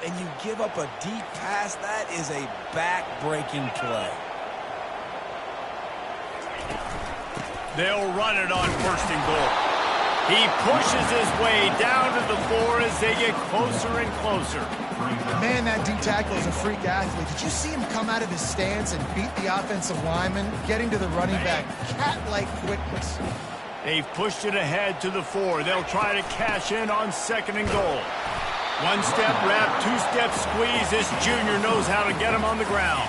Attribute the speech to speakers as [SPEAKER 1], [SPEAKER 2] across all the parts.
[SPEAKER 1] and you give up a deep pass, that is a back-breaking play.
[SPEAKER 2] They'll run it on 1st and goal. He pushes his way down to the floor as they get closer and closer.
[SPEAKER 3] Man, that D tackle is a freak athlete. Did you see him come out of his stance and beat the offensive lineman, getting to the running back? Cat-like quickness.
[SPEAKER 2] They've pushed it ahead to the 4. They'll try to cash in on 2nd and goal. 1-step wrap, 2-step squeeze. This junior knows how to get him on the ground.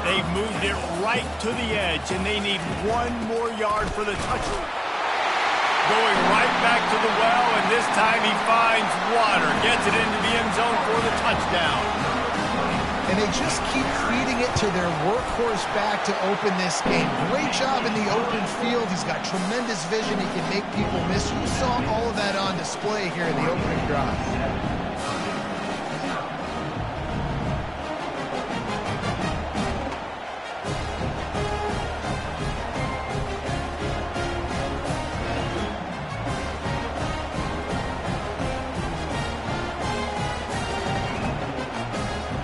[SPEAKER 2] They've moved it right to the edge, and they need 1 more yard for the touchdown. Going right back to the well, and this time he finds water. Gets it into the end zone for the touchdown.
[SPEAKER 3] And they just keep feeding it to their workhorse back to open this game. Great job in the open field. He's got tremendous vision. He can make people miss. You saw all of that on display here in the opening drive.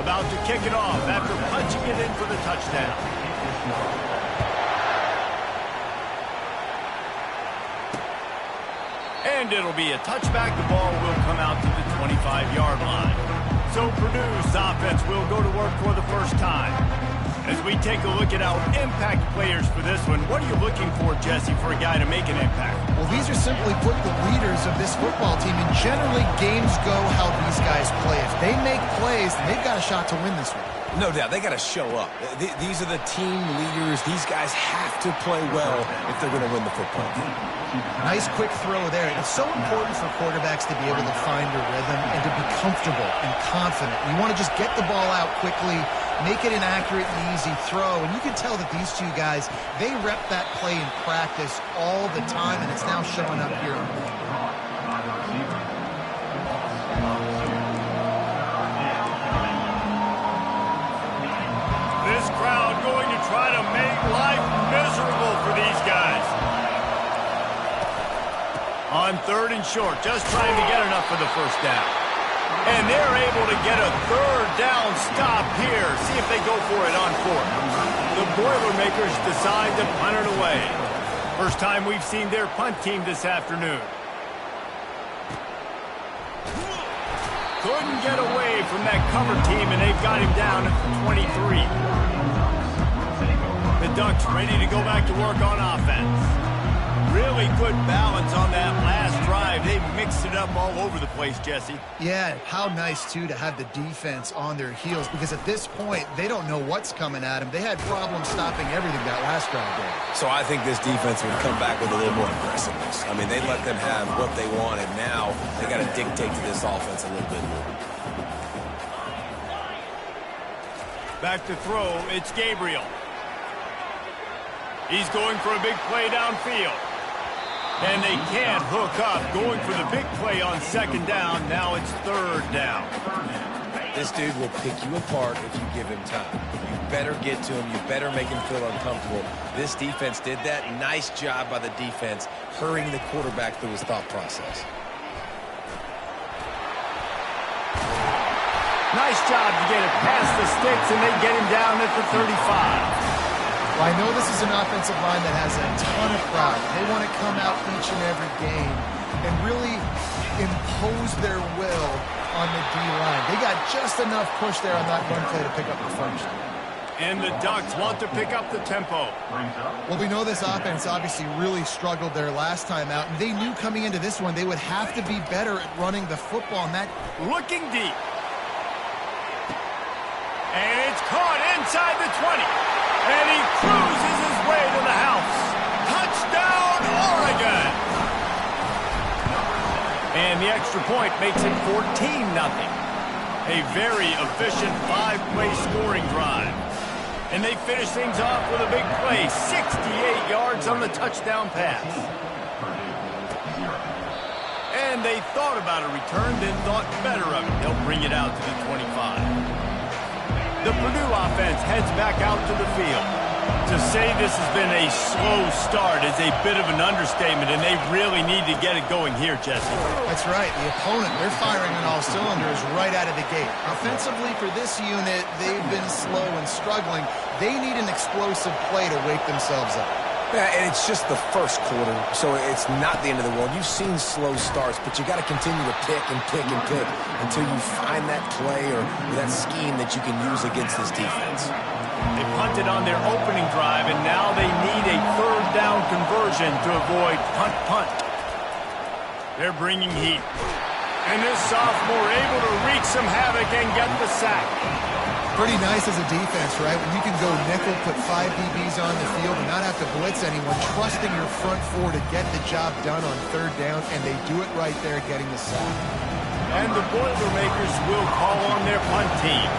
[SPEAKER 2] About to kick it off after punching it in for the touchdown. And it'll be a touchback. The ball will come out to the 25-yard line. So Purdue's offense will go to work for the first time. As we take a look at our impact players for this one, what are you looking for, Jesse, for a guy to make an impact?
[SPEAKER 3] Well, these are simply put the leaders of this football team, and generally games go how these guys play. If they make plays, then they've got a shot to win this one.
[SPEAKER 1] No doubt, they got to show up. These are the team leaders. These guys have to play well if they're going to win the football game.
[SPEAKER 3] Nice quick throw there. It's so important for quarterbacks to be able to find a rhythm and to be comfortable and confident. You want to just get the ball out quickly, make it an accurate and easy throw. And you can tell that these two guys, they rep that play in practice all the time, and it's now showing up here.
[SPEAKER 2] This crowd going to try to make life miserable for these guys. On 3rd and short, just trying to get enough for the first down. And they're able to get a 3rd down stop here. See if they go for it on 4th. The Boilermakers decide to punt it away. First time we've seen their punt team this afternoon. Couldn't get away from that cover team, and they've got him down at the 23. The Ducks ready to go back to work on offense. Really good balance on that last drive. They mixed it up all over the place, Jesse.
[SPEAKER 3] Yeah, how nice, too, to have the defense on their heels, because at this point, they don't know what's coming at them. They had problems stopping everything that last drive there.
[SPEAKER 1] So I think this defense would come back with a little more aggressiveness. I mean, they let them have what they want, and now they got to dictate to this offense a little bit more.
[SPEAKER 2] Back to throw, it's Gabriel. He's going for a big play downfield. And they can't hook up, going for the big play on 2nd down. Now it's 3rd down.
[SPEAKER 1] This dude will pick you apart if you give him time. You better get to him. You better make him feel uncomfortable. This defense did that. Nice job by the defense, hurrying the quarterback through his thought process.
[SPEAKER 2] Nice job to get it past the sticks, and they get him down at the 35.
[SPEAKER 3] Well, I know this is an offensive line that has a ton of pride. They want to come out each and every game and really impose their will on the D-line. They got just enough push there on that run play to pick up the first.
[SPEAKER 2] And the Ducks want to pick up the tempo.
[SPEAKER 3] Well, we know this offense obviously really struggled there last time out, and they knew coming into this one they would have to be better at running the football. And that
[SPEAKER 2] looking deep. And it's caught inside the 20. And he cruises his way to the house. Touchdown, Oregon! And the extra point makes it 14-0. A very efficient 5-play scoring drive. And they finish things off with a big play, 68 yards on the touchdown pass. And they thought about a return, then thought better of it. They'll bring it out to the 25. The Purdue offense heads back out to the field. To say this has been a slow start is a bit of an understatement, and they really need to get it going here, Jesse.
[SPEAKER 3] That's right. The opponent, they're firing on all cylinders right out of the gate. Offensively, for this unit, they've been slow and struggling. They need an explosive play to wake themselves up.
[SPEAKER 1] Yeah, and it's just the first quarter, so it's not the end of the world. You've seen slow starts, but you got to continue to pick and pick and pick until you find that play or that scheme that you can use against this defense.
[SPEAKER 2] They punted on their opening drive, and now they need a third down conversion to avoid punt. They're bringing heat. And this sophomore able to wreak some havoc and get the sack.
[SPEAKER 3] Pretty nice as a defense, right? When you can go nickel, put 5 DBs on the field and not have to blitz anyone, trusting your front four to get the job done on third down, and they do it right there, getting the sack.
[SPEAKER 2] And the Boilermakers will call on their punt team.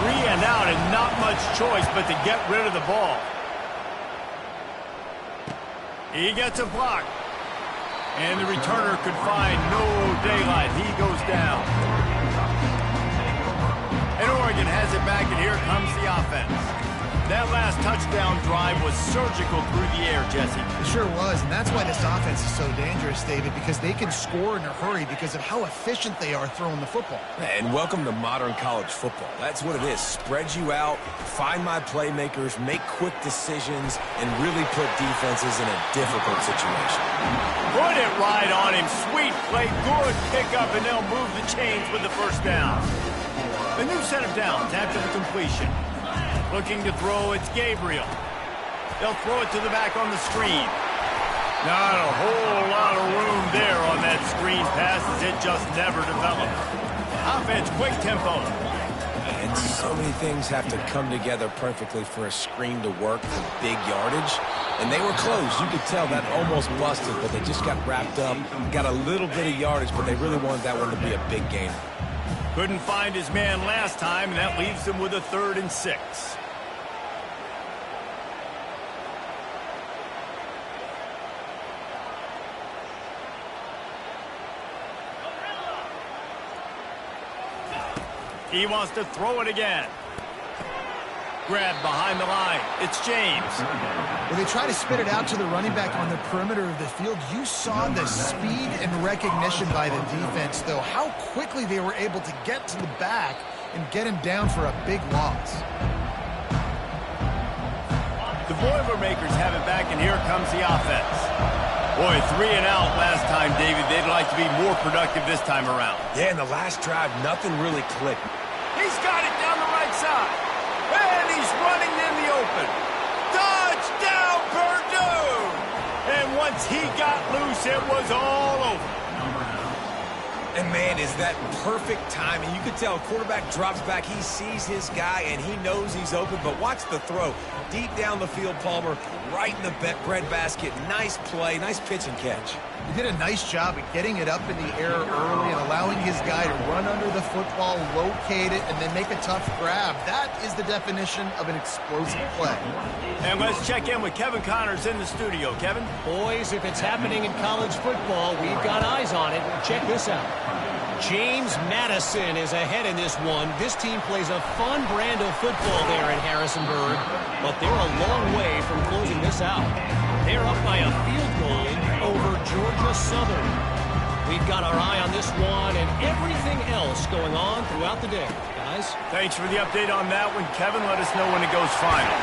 [SPEAKER 2] 3 and out and not much choice but to get rid of the ball. He gets a block. And the returner could find no daylight. He goes down. And Oregon has it back, and here comes the offense. That last touchdown drive was surgical through the air, Jesse.
[SPEAKER 3] It sure was, and that's why this offense is so dangerous, David, because they can score in a hurry because of how efficient they are throwing the football.
[SPEAKER 1] And welcome to modern college football. That's what it is. Spread you out, find my playmakers, make quick decisions, and really put defenses in a difficult situation.
[SPEAKER 2] Put it right on him. Sweet play, good pickup, and they'll move the chains with the first down. The new set of downs after the completion. Looking to throw, it's Gabriel. They'll throw it to the back on the screen. Not a whole lot of room there on that screen pass as it just never developed. Offense, quick tempo.
[SPEAKER 1] And so many things have to come together perfectly for a screen to work for big yardage. And they were close. You could tell that almost busted, but they just got wrapped up, got a little bit of yardage, but they really wanted that one to be a big gainer.
[SPEAKER 2] Couldn't find his man last time, and that leaves him with a 3rd and 6. He wants to throw it again. Grabbed behind the line. It's James.
[SPEAKER 3] When they try to spit it out to the running back on the perimeter of the field, you saw the speed and recognition by the defense, though, how quickly they were able to get to the back and get him down for a big loss.
[SPEAKER 2] The Boilermakers have it back, and here comes the offense. Boy, 3 and out last time, David. They'd like to be more productive this time around.
[SPEAKER 1] Yeah, in the last drive, nothing really clicked.
[SPEAKER 2] He's got it down the right side. And he's running in the open. Touchdown, Purdue! And once he got loose, it was all over.
[SPEAKER 1] And, man, is that perfect timing. You could tell quarterback drops back. He sees his guy, and he knows he's open. But watch the throw. Deep down the field, Palmer, right in the breadbasket. Nice play, nice pitch and catch.
[SPEAKER 3] He did a nice job of getting it up in the air early and allowing his guy to run under the football, locate it, and then make a tough grab. That is the definition of an explosive play.
[SPEAKER 2] And let's check in with Kevin Connors in the studio. Kevin?
[SPEAKER 4] Boys, if it's happening in college football, we've got eyes on it. Check this out. James Madison is ahead in this one. This team plays a fun brand of football there in Harrisonburg, but they're a long way from closing this out. They're up by a field goal over Georgia Southern. We've got our eye on this one and everything else going on throughout the day. Guys?
[SPEAKER 2] Thanks for the update on that one, Kevin. Let us know when it goes final.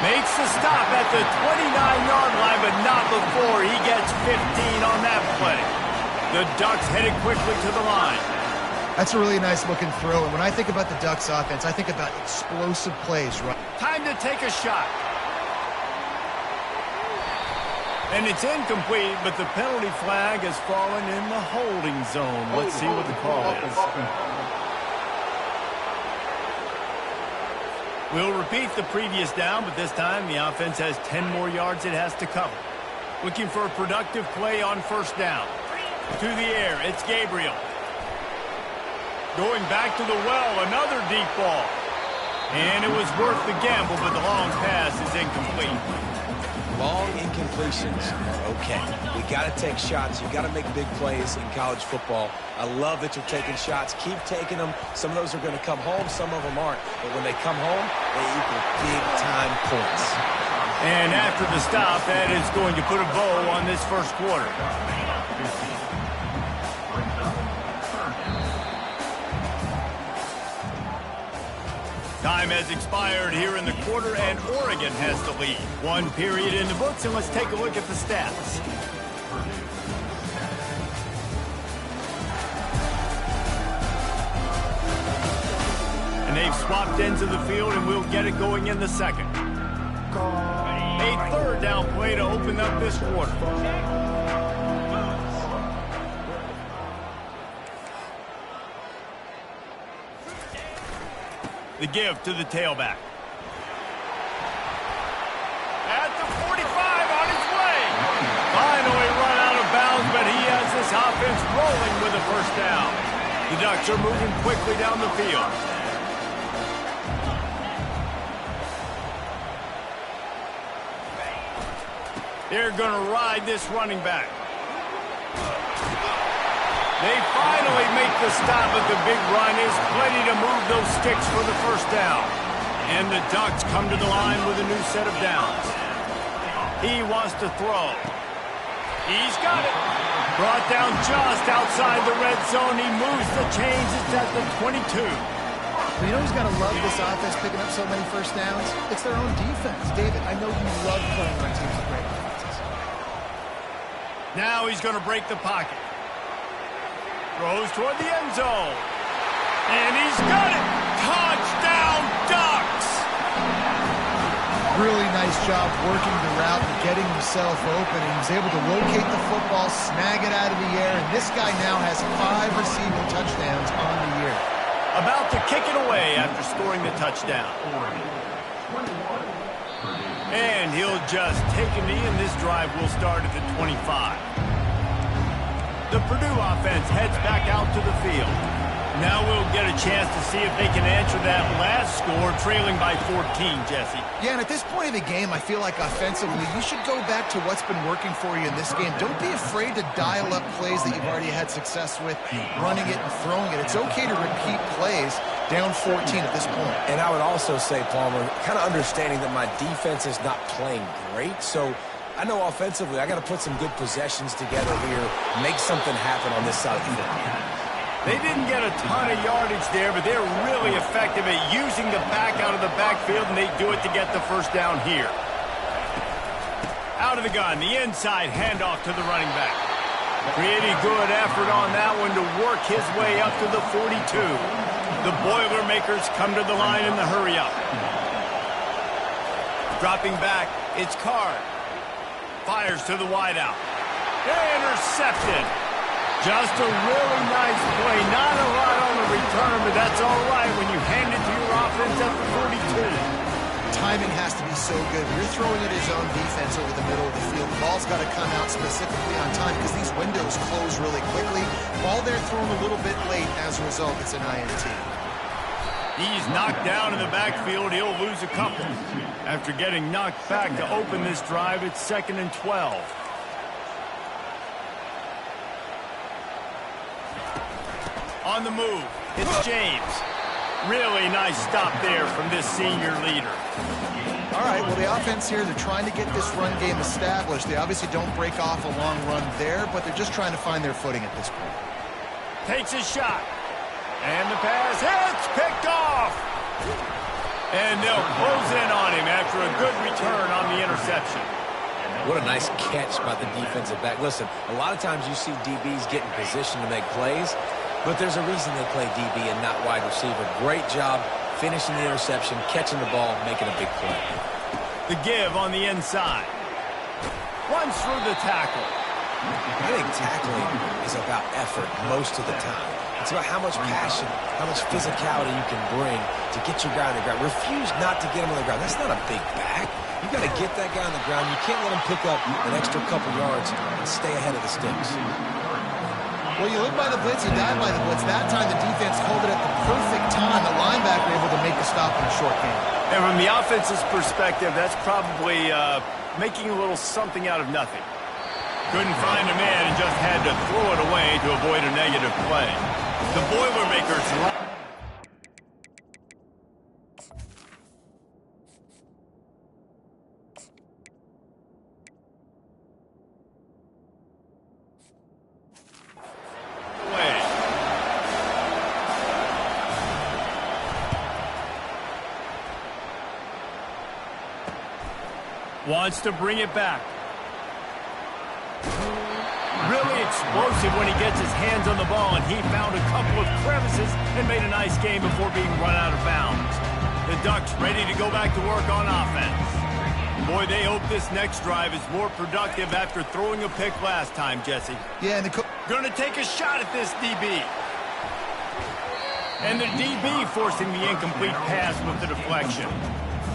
[SPEAKER 2] Makes the stop at the 29-yard line, but not before he gets 15 on that play. The Ducks headed quickly to the line.
[SPEAKER 3] That's a really nice looking throw. And when I think about the Ducks offense, I think about explosive plays, right?
[SPEAKER 2] Time to take a shot. And it's incomplete, but the penalty flag has fallen in the holding zone. Let's see what the call is. We'll repeat the previous down, but this time the offense has 10 more yards it has to cover. Looking for a productive play on first down. To the air, it's Gabriel. Going back to the well, another deep ball. And it was worth the gamble, but the long pass is incomplete.
[SPEAKER 1] Long incompletions are okay. We got to take shots. You got to make big plays in college football. I love that you're taking shots. Keep taking them. Some of those are going to come home. Some of them aren't. But when they come home, they equal big-time points.
[SPEAKER 2] And after the stop, that is going to put a bow on this first quarter. Time has expired here in the quarter, and Oregon has the lead. One period in the books, and let's take a look at the stats. And they've swapped ends of the field, and we'll get it going in the second. A third down play to open up this quarter. The give to the tailback. At the 45, on his way. Finally run out of bounds, but he has this offense rolling with a first down. The Ducks are moving quickly down the field. They're going to ride this running back. They finally make the stop, but the big run is plenty to move those sticks for the first down. And the Ducks come to the line with a new set of downs. He wants to throw. He's got it. Brought down just outside the red zone. He moves the chains. It's at the 22.
[SPEAKER 3] Well, you know who's got to love this offense picking up so many first downs? It's their own defense. David, I know you love playing on teams with great offenses.
[SPEAKER 2] Now he's going to break the pocket. Throws toward the end zone. And he's got it. Touchdown, Ducks!
[SPEAKER 3] Really nice job working the route and getting himself open. And he was able to locate the football, snag it out of the air. And this guy now has 5 receiving touchdowns on the year.
[SPEAKER 2] About to kick it away after scoring the touchdown. And he'll just take a knee, and this drive will start at the 25. The Purdue offense heads back out to the field. Now we'll get a chance to see if they can answer that last score, trailing by 14, Jesse.
[SPEAKER 3] Yeah, and at this point of the game, I feel like offensively, you should go back to what's been working for you in this game. Don't be afraid to dial up plays that you've already had success with, running it and throwing it. It's okay to repeat plays down 14 at this point.
[SPEAKER 1] And I would also say, Palmer, kind of understanding that my defense is not playing great, so I know offensively I got to put some good possessions together here, make something happen on this side of the field.
[SPEAKER 2] They didn't get a ton of yardage there, but they're really effective at using the back out of the backfield, and they do it to get the first down here. Out of the gun, the inside handoff to the running back. Pretty good effort on that one to work his way up to the 42. The Boilermakers come to the line in the hurry up. Dropping back, it's Card. Fires to the wideout. Intercepted. Just a really nice play. Not a lot on the return, but that's all right when you hand it to your offense at the 42.
[SPEAKER 3] Timing has to be so good. You're throwing at his own defense over the middle of the field. The ball's got to come out specifically on time because these windows close really quickly. Ball there thrown a little bit late. As a result, it's an INT.
[SPEAKER 2] He's knocked down in the backfield. He'll lose a couple. After getting knocked back to open this drive, it's 2nd and 12. On the move, it's James. Really nice stop there from this senior leader.
[SPEAKER 3] All right, well, the offense here, they're trying to get this run game established. They obviously don't break off a long run there, but they're just trying to find their footing at this point.
[SPEAKER 2] Takes a shot. And the pass hits, picked off. And they'll close in on him after a good return on the interception.
[SPEAKER 1] What a nice catch by the defensive back. Listen, a lot of times you see DBs get in position to make plays, but there's a reason they play DB and not wide receiver. Great job finishing the interception, catching the ball, making a big play.
[SPEAKER 2] The give on the inside. Runs through the tackle.
[SPEAKER 1] I think tackling is about effort most of the time. It's about how much passion, how much physicality you can bring to get your guy on the ground. Refuse not to get him on the ground. That's not a big back. You got to get that guy on the ground. You can't let him pick up an extra couple yards and stay ahead of the sticks.
[SPEAKER 3] Well, you live by the blitz, you die by the blitz. That time the defense called it at the perfect time. The linebacker able to make the stop in a short game.
[SPEAKER 2] And from the offense's perspective, that's probably making a little something out of nothing. Couldn't find a man and just had to throw it away to avoid a negative play. The Boilermakers... Wants to bring it back. Really explosive when he gets his hands on the ball, and he found a couple of crevices and made a nice game before being run out of bounds. The Ducks ready to go back to work on offense. Boy, they hope this next drive is more productive after throwing a pick last time, Jesse.
[SPEAKER 3] Yeah, and
[SPEAKER 2] Gonna take a shot at this DB. And the DB forcing the incomplete pass with the deflection.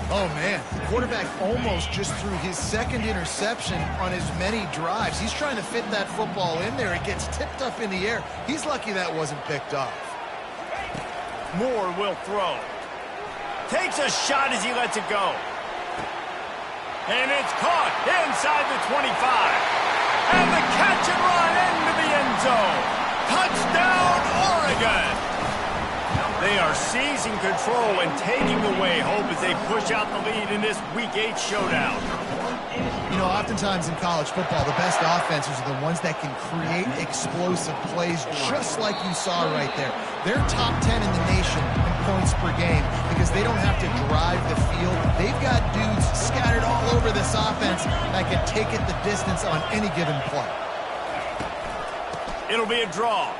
[SPEAKER 3] Oh, man, the quarterback almost just threw his second interception on as many drives. He's trying to fit that football in there. It gets tipped up in the air. He's lucky that wasn't picked off.
[SPEAKER 2] Moore will throw. Takes a shot as he lets it go. And it's caught inside the 25. And the catch and run into the end zone. Touchdown, Oregon! They are seizing control and taking away hope as they push out the lead in this Week 8 showdown.
[SPEAKER 3] You know, oftentimes in college football, the best offenses are the ones that can create explosive plays just like you saw right there. They're top 10 in the nation in points per game because they don't have to drive the field. They've got dudes scattered all over this offense that can take it the distance on any given play.
[SPEAKER 2] It'll be a draw.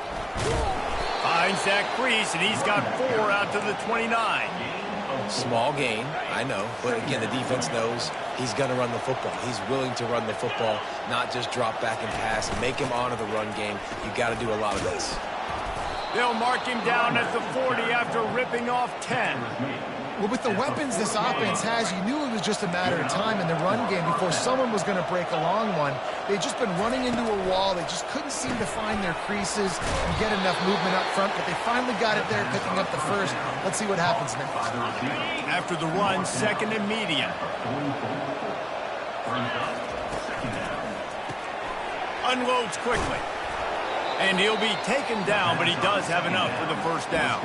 [SPEAKER 2] Finds Zach Priest, and he's got 4 out to the 29.
[SPEAKER 1] Small gain, I know, but again, the defense knows he's going to run the football. He's willing to run the football, not just drop back and pass and make him honor the run game. You got to do a lot of this.
[SPEAKER 2] They'll mark him down at the 40 after ripping off 10.
[SPEAKER 3] Well, with the weapons this offense has, you knew it was just a matter of time in the run game before someone was going to break a long one. They'd just been running into a wall. They just couldn't seem to find their creases and get enough movement up front, but they finally got it there, picking up the first. Let's see what happens next.
[SPEAKER 2] After the run, second and medium. Unloads quickly. And he'll be taken down, but he does have enough for the first down.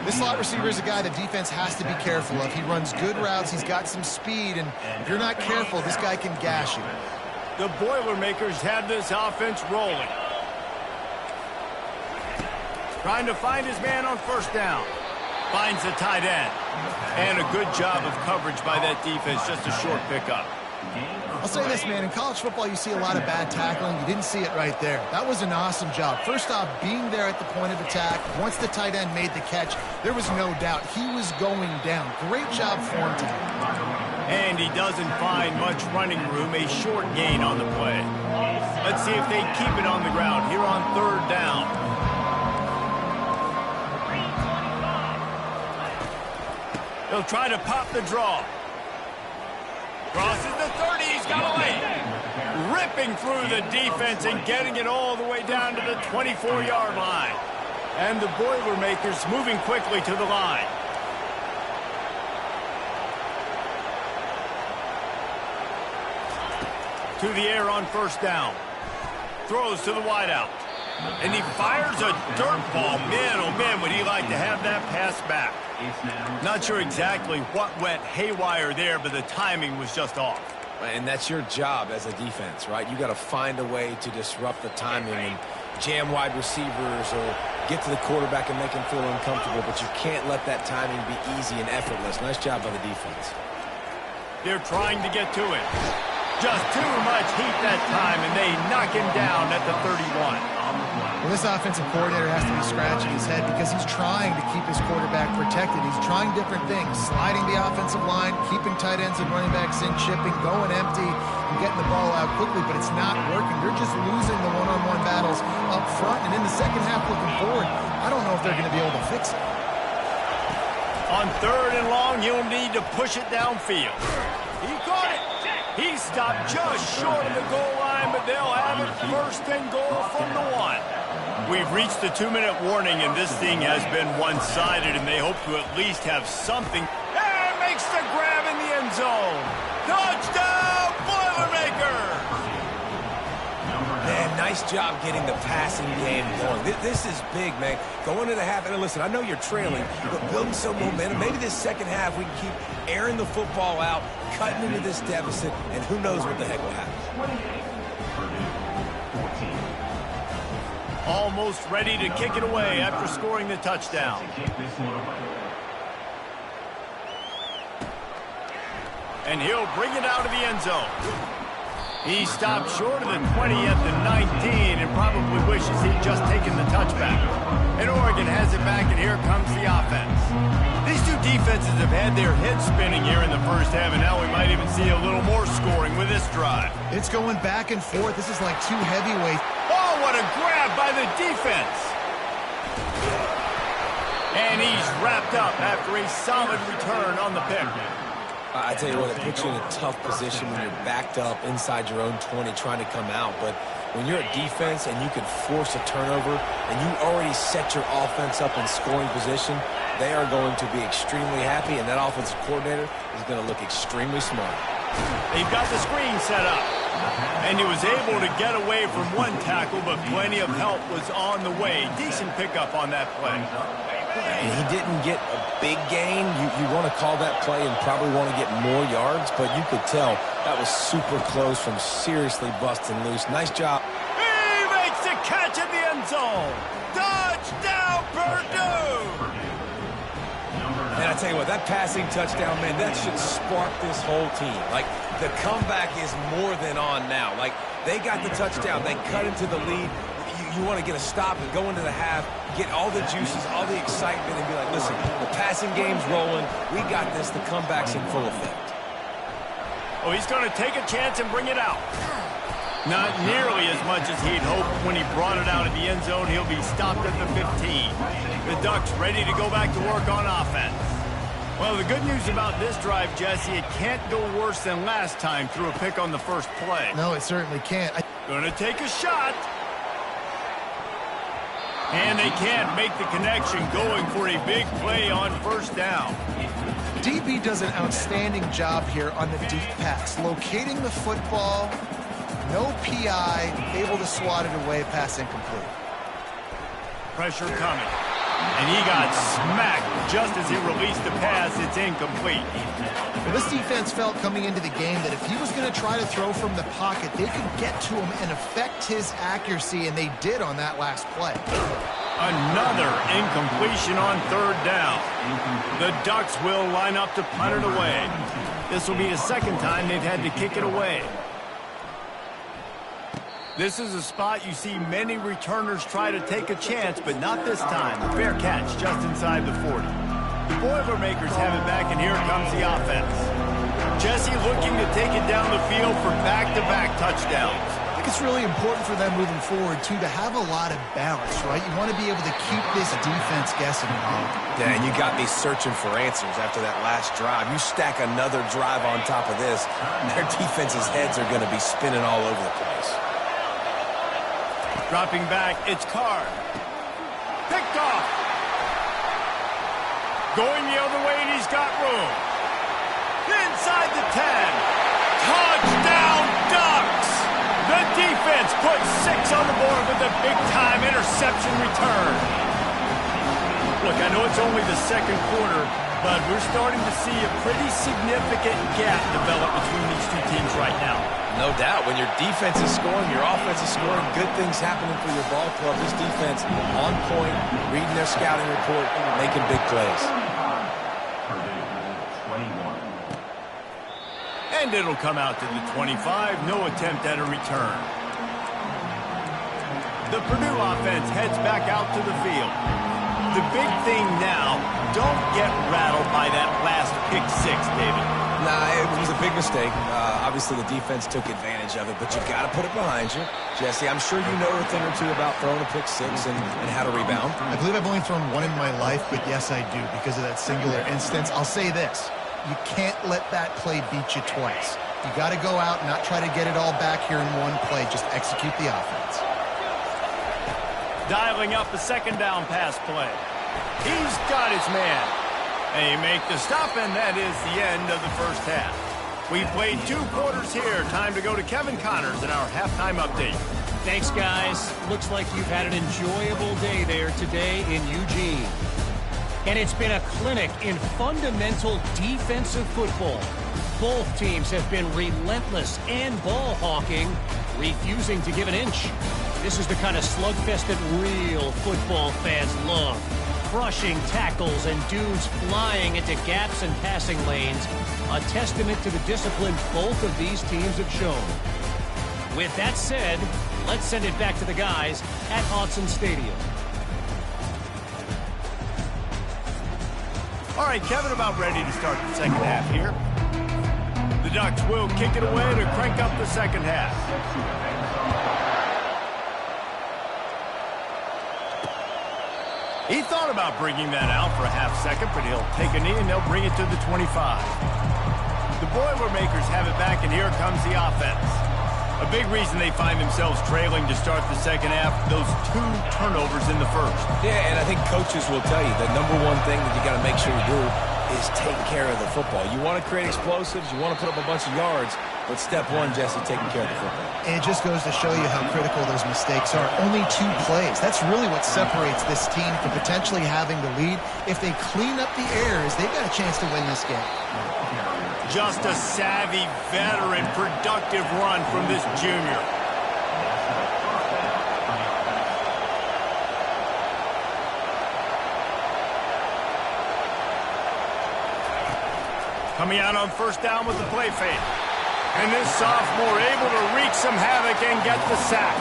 [SPEAKER 3] This slot receiver is a guy the defense has to be careful of. He runs good routes, he's got some speed, and if you're not careful, this guy can gash you.
[SPEAKER 2] The Boilermakers have this offense rolling. Trying to find his man on first down. Finds the tight end. And a good job of coverage by that defense, just a short pickup.
[SPEAKER 3] I'll say this, man, in college football you see a lot of bad tackling. You didn't see it right there. That was an awesome job. First off, being there at the point of attack. Once the tight end made the catch, there was no doubt he was going down. Great job for him today.
[SPEAKER 2] And he doesn't find much running room, a short gain on the play. Let's see if they keep it on the ground here on third down. They'll try to pop the draw. Crosses the 30, he's got away. Ripping through the defense and getting it all the way down to the 24-yard line. And the Boilermakers moving quickly to the line. To the air on first down. Throws to the wideout. And he fires a dirt ball. Man, oh man, would he like to have that pass back. Not sure exactly what went haywire there, but the timing was just off.
[SPEAKER 1] And that's your job as a defense, right? You got to find a way to disrupt the timing and jam wide receivers or get to the quarterback and make him feel uncomfortable, but you can't let that timing be easy and effortless. Nice job by the defense.
[SPEAKER 2] They're trying to get to it. Just too much heat that time, and they knock him down at the 31.
[SPEAKER 3] Well, this offensive coordinator has to be scratching his head because he's trying to keep his quarterback protected. He's trying different things, sliding the offensive line, keeping tight ends and running backs in, chipping, going empty, and getting the ball out quickly, but it's not working. They're just losing the one-on-one battles up front, and in the second half looking forward, I don't know if they're going to be able to fix it.
[SPEAKER 2] On third and long, you'll need to push it downfield. He caught it. He stopped just short of the goal line, but they'll have it first and goal from the 1. We've reached the 2-minute warning, and this thing has been one-sided, and they hope to at least have something. And makes end zone. Touchdown, Boilermakers!
[SPEAKER 1] Man, nice job getting the passing game going. This is big, man. Going to the half, and listen, I know you're trailing, but building some momentum. Maybe this second half we can keep airing the football out, cutting into this deficit, and who knows what the heck will happen.
[SPEAKER 2] Almost ready to kick it away after scoring the touchdown. And he'll bring it out of the end zone. He stopped short of the 20 at the 19 and probably wishes he'd just taken the touchback. And Oregon has it back, and here comes the offense. These two defenses have had their heads spinning here in the first half, and now we might even see a little more scoring with this drive.
[SPEAKER 3] It's going back and forth. This is like two heavyweights.
[SPEAKER 2] Oh, what a grab by the defense. And he's wrapped up after a solid return on the pick.
[SPEAKER 1] I tell you what, it puts you in a tough position when you're backed up inside your own 20 trying to come out. But when you're a defense and you can force a turnover and you already set your offense up in scoring position, they are going to be extremely happy, and that offensive coordinator is going to look extremely smart.
[SPEAKER 2] They've got the screen set up. And he was able to get away from one tackle, but plenty of help was on the way. Decent pickup on that play.
[SPEAKER 1] And he didn't get a big gain. You want to call that play and probably want to get more yards, but you could tell that was super close from seriously busting loose. Nice job.
[SPEAKER 2] He makes the catch in the end zone. Touchdown, Purdue!
[SPEAKER 1] And I tell you what, that passing touchdown, man, that should spark this whole team. Like, the comeback is more than on now. Like, they got the touchdown. They cut into the lead. You want to get a stop and go into the half, get all the juices, all the excitement, and be like, listen, the passing game's rolling. We got this. The comeback's in full effect.
[SPEAKER 2] Oh, he's going to take a chance and bring it out. Not nearly as much as he'd hoped when he brought it out of the end zone. He'll be stopped at the 15. The Ducks ready to go back to work on offense. Well, the good news about this drive, Jesse, it can't go worse than last time through a pick on the first play.
[SPEAKER 3] No, it certainly can't.
[SPEAKER 2] Going to take a shot. And they can't make the connection, going for a big play on first down.
[SPEAKER 3] DB does an outstanding job here on the deep pass. Locating the football, no PI, able to swat it away, pass incomplete.
[SPEAKER 2] Pressure coming. And he got smacked just as he released the pass. It's incomplete.
[SPEAKER 3] Well, this defense felt coming into the game that if he was going to try to throw from the pocket, they could get to him and affect his accuracy, and they did on that last play.
[SPEAKER 2] Another incompletion on third down. The Ducks will line up to punt it away. This will be the second time they've had to kick it away. This is a spot you see many returners try to take a chance, but not this time. Fair catch just inside the 40. The Boilermakers have it back, and here comes the offense. Jesse looking to take it down the field for back-to-back touchdowns.
[SPEAKER 3] I think it's really important for them moving forward, too, to have a lot of balance, right? You want to be able to keep this defense guessing.
[SPEAKER 1] Yeah, and you got me searching for answers after that last drive. You stack another drive on top of this, their defense's heads are going to be spinning all over the place.
[SPEAKER 2] Dropping back, it's Carr. Picked off. Going the other way, and he's got room. Inside the 10. Touchdown, Ducks! The defense puts 6 on the board with a big-time interception return. Look, I know it's only the second quarter, but we're starting to see a pretty significant gap develop between these two teams right now.
[SPEAKER 1] No doubt. When your defense is scoring, your offense is scoring, good things happening for your ball club. This defense on point, reading their scouting report, making big plays.
[SPEAKER 2] And it'll come out to the 25. No attempt at a return. The Purdue offense heads back out to the field. The big thing now, don't get rattled by that last pick six, David.
[SPEAKER 1] Nah, it was a big mistake. Obviously, the defense took advantage of it, but you got to put it behind you. Jesse, I'm sure you know a thing or two about throwing a pick six and how to rebound.
[SPEAKER 3] I believe I've only thrown one in my life, but yes, I do, because of that singular instance. I'll say this. You can't let that play beat you twice. You got to go out and not try to get it all back here in one play. Just execute the offense.
[SPEAKER 2] Dialing up a second down pass play. He's got his man. They make the stop, and that is the end of the first half. We played 2 quarters here. Time to go to Kevin Connors in our halftime update.
[SPEAKER 4] Thanks, guys. Looks like you've had an enjoyable day there today in Eugene. And it's been a clinic in fundamental defensive football. Both teams have been relentless and ball hawking, refusing to give an inch. This is the kind of slugfest that real football fans love. Crushing tackles and dudes flying into gaps and passing lanes. A testament to the discipline both of these teams have shown. With that said, let's send it back to the guys at Autzen Stadium.
[SPEAKER 2] All right, Kevin, about ready to start the second half here. The Ducks will kick it away to crank up the second half. He thought about bringing that out for a half second, but he'll take a knee and they'll bring it to the 25. The Boilermakers have it back, and here comes the offense. A big reason they find themselves trailing to start the second half, those 2 turnovers in the first.
[SPEAKER 1] Yeah, and I think coaches will tell you the number one thing that you got to make sure you do is take care of the football. You want to create explosives, you want to put up a bunch of yards, but step one, Jesse, taking care of the football.
[SPEAKER 3] And it just goes to show you how critical those mistakes are. Only 2 plays. That's really what separates this team from potentially having the lead. If they clean up the errors, they've got a chance to win this game.
[SPEAKER 2] Just a savvy, veteran, productive run from this junior. Coming out on first down with the play fake. And this sophomore able to wreak some havoc and get the sack.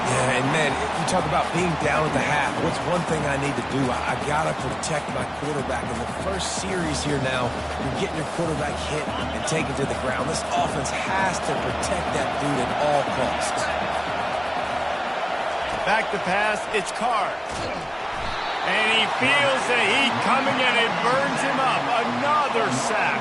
[SPEAKER 1] Yeah, and man, you talk about being down at the half. What's one thing I need to do? I got to protect my quarterback. In the first series here now, you're getting your quarterback hit and taken to the ground. This offense has to protect that dude at all costs.
[SPEAKER 2] Back to pass, it's Carr. And he feels the heat coming and it burns him up. Another sack.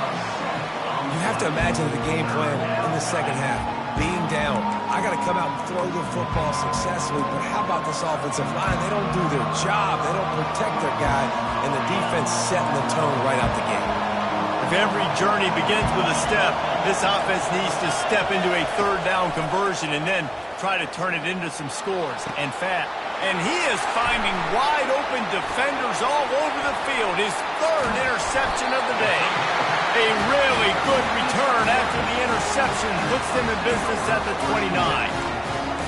[SPEAKER 1] You have to imagine the game plan in the second half. Being down, I got to come out and throw the football successfully, but how about this offensive line? They don't do their job. They don't protect their guy, and the defense setting the tone right out the gate.
[SPEAKER 2] If every journey begins with a step, this offense needs to step into a third down conversion and then try to turn it into some scores and fat. And he is finding wide open defenders all over the field. His 3rd interception of the day. A really good return after the interception puts them in business at the 29.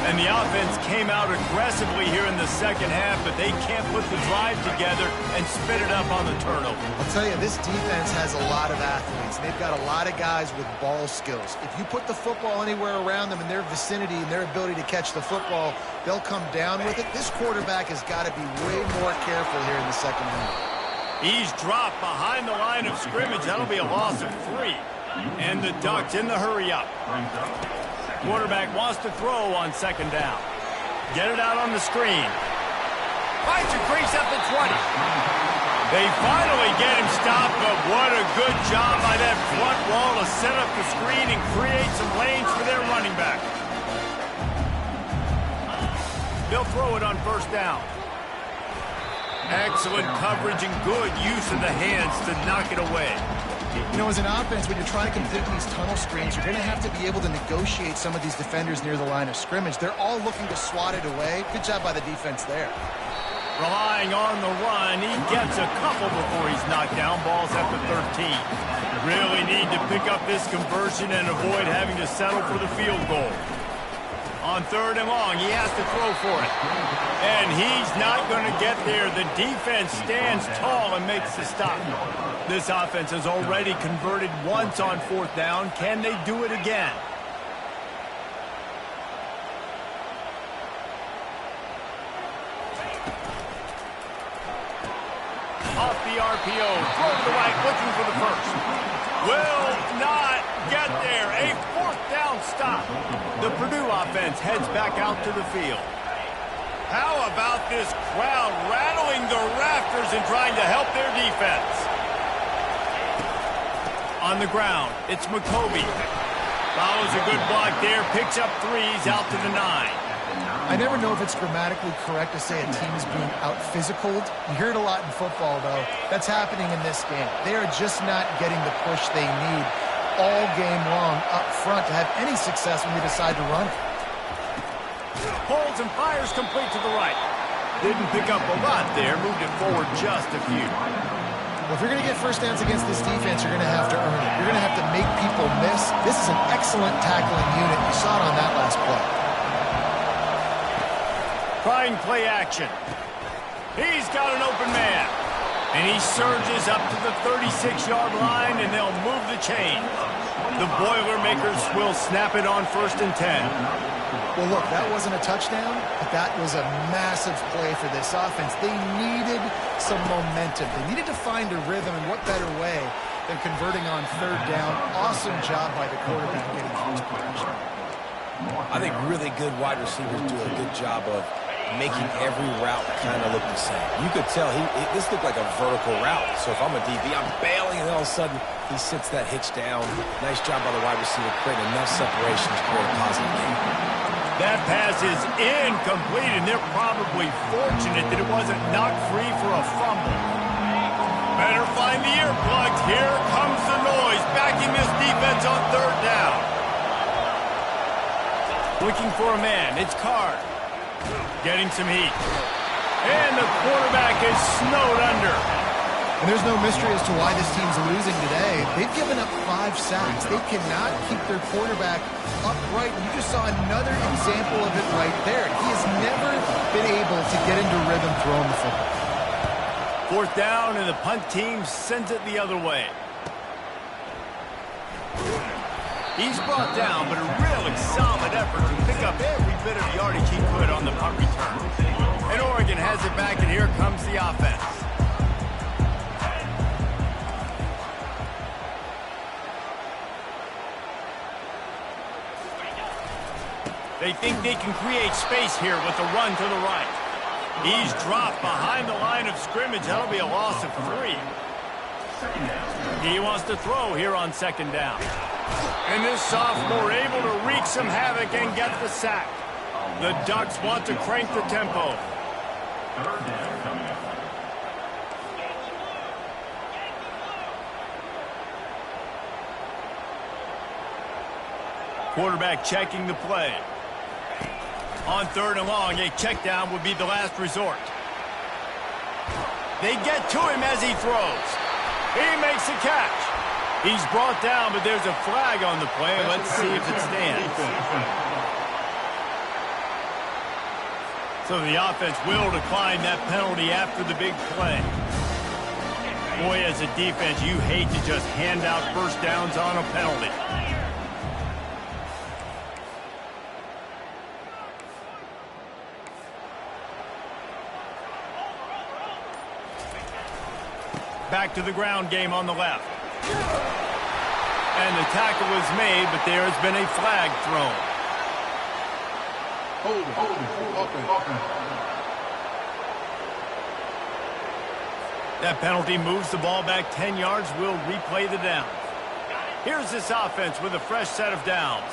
[SPEAKER 2] And the offense came out aggressively here in the second half, but they can't put the drive together and spit it up on the turnover.
[SPEAKER 3] I'll tell you, this defense has a lot of athletes. They've got a lot of guys with ball skills. If you put the football anywhere around them in their vicinity and their ability to catch the football, they'll come down with it. This quarterback has got to be way more careful here in the second half.
[SPEAKER 2] He's dropped behind the line of scrimmage. That'll be a loss of 3. And the Ducks in the hurry-up. Quarterback wants to throw on second down. Get it out on the screen. Finds a crease at the 20. They finally get him stopped, but what a good job by that front wall to set up the screen and create some lanes for their running back. They'll throw it on first down. Excellent coverage and good use of the hands to knock it away.
[SPEAKER 3] You know, as an offense, when you're trying to complete these tunnel screens, you're going to have to be able to negotiate some of these defenders near the line of scrimmage. They're all looking to swat it away. Good job by the defense there.
[SPEAKER 2] Relying on the run, he gets a couple before he's knocked down. Ball's at the 13. Really need to pick up this conversion and avoid having to settle for the field goal. On 3rd and long, he has to throw for it. And he's not going to get there. The defense stands tall and makes the stop. This offense has already converted once on 4th down. Can they do it again? Off the RPO, throw to the right, looking for the first. Will not get there. A 4th down stop. The Purdue offense heads back out to the field. How about this crowd rattling the rafters and trying to help their defense? On the ground, it's McCoby. Follows a good block there, picks up 3s out to the 9.
[SPEAKER 3] I never know if it's grammatically correct to say a team is being out-physicaled. You hear it a lot in football, though. That's happening in this game. They are just not getting the push they need all game long up front to have any success when they decide to run it.
[SPEAKER 2] Holds and fires complete to the right. Didn't pick up a lot there. Moved it forward just a few.
[SPEAKER 3] Well, if you're going to get first downs against this defense, you're going to have to earn it. You're going to have to make people miss. This is an excellent tackling unit. You saw it on that last play.
[SPEAKER 2] Trying play action. He's got an open man. And he surges up to the 36-yard line, and they'll move the chain. The Boilermakers will snap it on 1st and 10.
[SPEAKER 3] Well, look, that wasn't a touchdown, but that was a massive play for this offense. They needed some momentum. They needed to find a rhythm, and what better way than converting on 3rd down. Awesome job by the quarterback getting his progression.
[SPEAKER 1] I think really good wide receivers do a good job of making every route kind of look the same. You could tell this looked like a vertical route. So if I'm a DB, I'm bailing, and all of a sudden he sits that hitch down. Nice job by the wide receiver, creating enough separation to create a positive game.
[SPEAKER 2] That pass is incomplete, and they're probably fortunate that it wasn't knocked free for a fumble. Better find the earplugs. Here comes the noise, backing this defense on 3rd down. Looking for a man. It's Card. Getting some heat. And the quarterback is snowed under.
[SPEAKER 3] And there's no mystery as to why this team's losing today. They've given up 5 sacks. They cannot keep their quarterback upright. You just saw another example of it right there. He has never been able to get into rhythm throwing the football.
[SPEAKER 2] 4th down, and the punt team sends it the other way. He's brought down, but a really solid effort to pick up every bit of yardage he could on the punt return. And Oregon has it back, and here comes the offense. They think they can create space here with a run to the right. He's dropped behind the line of scrimmage. That'll be a loss of 3. He wants to throw here on 2nd down. And this sophomore able to wreak some havoc and get the sack. The Ducks want to crank the tempo. Quarterback checking the play. On 3rd and long, a check down would be the last resort. They get to him as he throws. He makes a catch. He's brought down, but there's a flag on the play. Let's see if it stands. So the offense will decline that penalty after the big play. Boy, as a defense, you hate to just hand out first downs on a penalty. Back to the ground game on the left. And the tackle was made, but there has been a flag thrown. That penalty moves the ball back 10 yards. We'll replay the down. Here's this offense with a fresh set of downs.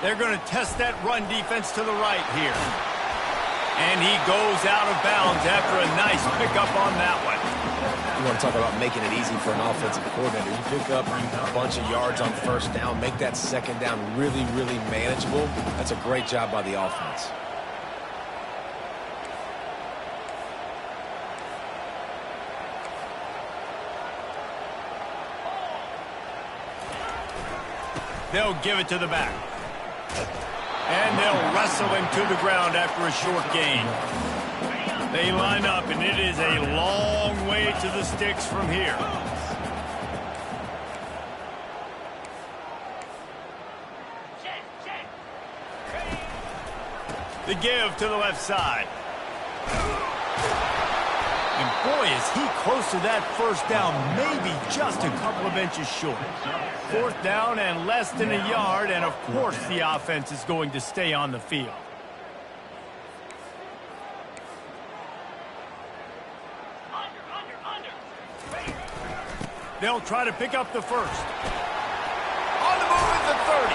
[SPEAKER 2] They're going to test that run defense to the right here. And he goes out of bounds after a nice pickup on that one.
[SPEAKER 1] You want to talk about making it easy for an offensive coordinator. You pick up a bunch of yards on 1st down, make that 2nd down really, really manageable. That's a great job by the offense.
[SPEAKER 2] They'll give it to the back. And they'll wrestle him to the ground after a short gain. They line up, and it is a long way to the sticks from here. The give to the left side. And boy, is he close to that first down, maybe just a couple of inches short. 4th down and less than a yard, and of course the offense is going to stay on the field. They'll try to pick up the first. On the move is the 30.